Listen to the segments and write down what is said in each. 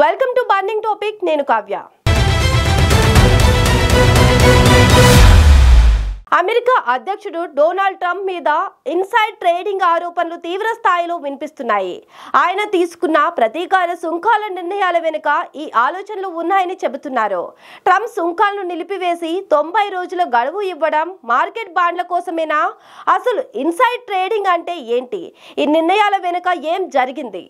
Welcome to burning topic. నేను Kavya. America అధ్యక్షుడు Donald Trump మీద ఇన్సైడ్ ట్రేడింగ్ ఆరోపణలు తీవ్ర స్థాయిలో వినిపిస్తున్నాయి. ఆయన తీసుకున్న ప్రతీకార సుంకాల నిర్ణయాల వెనుక ఈ ఆలోచనలు ఉన్నాయని చెబుతున్నారు. ట్రంప్ సుంకాలను నిలిపివేసి 90 రోజుల గడువు ఇవ్వడం మార్కెట్ బాండ్ల కోసమేనా? అసలు ఇన్సైడ్ ట్రేడింగ్ అంటే ఏంటి? ఈ నిర్ణయాల వెనుక ఏం జరిగింది?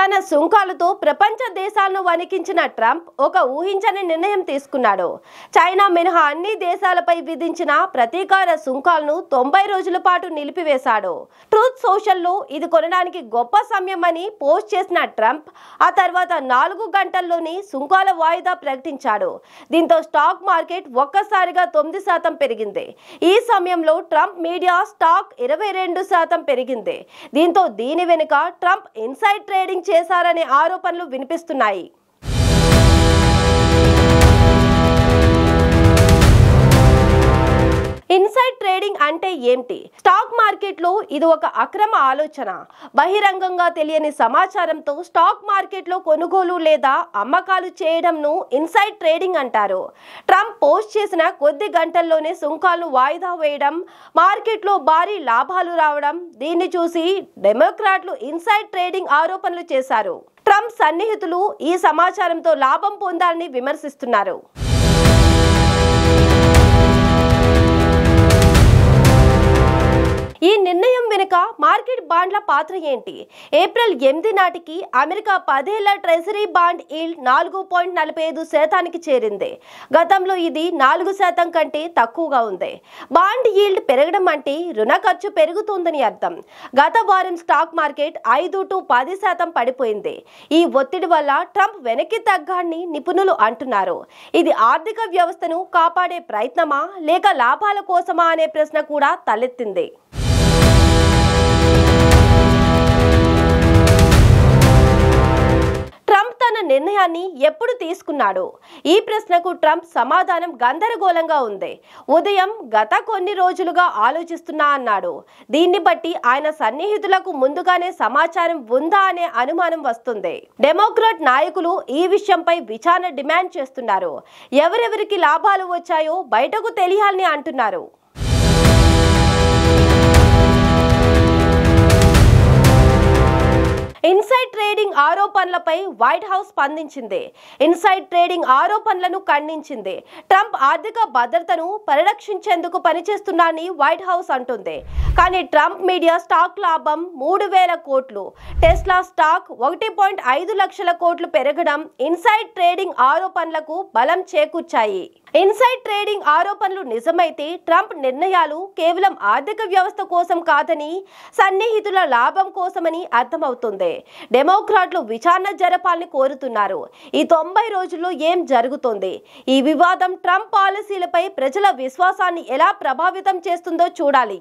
తన సుంకాలతో ప్రపంచ దేశాలను వణికించిన ట్రంప్ ఒక ఊహించని నిర్ణయం తీసుకున్నాడు. చైనా మినహా అన్ని దేశాలపై విధించిన ప్రతీకార సుంకాలను 90 రోజుల పాటు నిలిపివేశాడు. ట్రూత్ సోషల్లో ఇది కొనడానికి గొప్ప సమయం అని పోస్ట్ చేసిన ట్రంప్ ఆ తర్వాత 4 గంటల్లోనే సుంకాల వాయిదా ప్రకటించాడు. దీంతో స్టాక్ మార్కెట్ ఒక్కసారిగా 9% పెరిగింది. ఈ సమయంలో ట్రంప్ మీడియా స్టాక్ 22% పెరిగింది. దీంతో దీని వెనుక ట్రంప్ ఇన్సైడ్ ట్రేడింగ్ చేశారనే ఆరోపణలు వినిపిస్తున్నాయి. ఇన్సైడ్ ట్రేడింగ్ అంటే ఏంటి? స్టాక్ మార్కెట్ లో ఇది ఒక అక్రమ ఆలోచన. బహిరంగంగా తెలియని సమాచారంతో స్టాక్ మార్కెట్ లో కొనుగోలు లేదా అమ్మకాలు చేయడంను ఇన్సైడ్ ట్రేడింగ్ అంటారు. ట్రంప్ పోస్ట్ చేసిన కొద్ది గంటల్లోనే సుంకాలను వాయిదా వేయడం, మార్కెట్ లో భారీ లాభాలు రావడం, దీన్ని చూసి డెమోక్రాట్లు ఇన్సైడ్ ట్రేడింగ్ ఆరోపణలు చేశారు. ట్రంప్ సన్నిహితులు ఈ సమాచారంతో లాభం పొందాలని విమర్శిస్తున్నారు. ఈ నిర్ణయం వెనుక మార్కెట్ బాండ్ల పాత్ర ఏంటి? ఏప్రిల్ 8 నాటికి అమెరికా 10 ఏళ్ల ట్రెజరీ బాండ్ ఈల్డ్ 4.45% చేరింది. గతంలో ఇది 4% కంటే తక్కువగా ఉంది. బాండ్ ఈల్డ్ పెరగడం అంటే రుణ ఖర్చు పెరుగుతుందని అర్థం. గత వారం స్టాక్ మార్కెట్ 5 to 10% పడిపోయింది. ఈ ఒత్తిడి వల్ల ట్రంప్ వెనక్కి తగ్గాన్ని నిపుణులు అంటున్నారు. ఇది ఆర్థిక వ్యవస్థను కాపాడే ప్రయత్నమా లేక లాభాల కోసమా అనే ప్రశ్న కూడా తలెత్తింది. ట్రంప్ తన నిర్ణయాన్ని ఎప్పుడు తీసుకున్నాడు? ఈ ప్రశ్నకు ట్రంప్ సమాధానం గందరగోళంగా ఉంది. ఉదయం గత కొన్ని రోజులుగా ఆలోచిస్తున్నా అన్నాడు. దీన్ని బట్టి ఆయన సన్నిహితులకు ముందుగానే సమాచారం ఉందా అనే అనుమానం వస్తుంది. డెమోక్రాట్ నాయకులు ఈ విషయంపై విచారణ డిమాండ్ చేస్తున్నారు. ఎవరెవరికి లాభాలు వచ్చాయో బయటకు తెలియాలని అంటున్నారు. ఇన్సైడ్ ట్రేడింగ్ ఆరోపణలపై వైట్ హౌస్ స్పందించింది. ఇన్సైడ్ ట్రేడింగ్ ఆరోపణలను ఖండించింది. ట్రంప్ ఆర్థిక భద్రతను పరిరక్షించేందుకు పనిచేస్తున్నారని వైట్ హౌస్ అంటుంది. కానీ ట్రంప్ మీడియా స్టాక్ లాభం 3,000 కోట్లు, టెస్లా స్టాక్ 1.5 లక్షల కోట్లు పెరగడం ఇన్సైడ్ ట్రేడింగ్ ఆరోపణలకు బలం చేకూర్చాయి. ఇన్సైడ్ ట్రేడింగ్ ఆరోపణలు నిజమైతే ట్రంప్ నిర్ణయాలు కేవలం ఆర్థిక వ్యవస్థ కోసం కాదని సన్నిహితుల లాభం కోసమని అర్థమవుతుంది. డెమోక్రాట్లు విచారణ జరపాలని కోరుతున్నారు. ఈ 90 రోజుల్లో ఏం జరుగుతుంది? ఈ వివాదం ట్రంప్ పాలసీలపై ప్రజల విశ్వాసాన్ని ఎలా ప్రభావితం చేస్తుందో చూడాలి.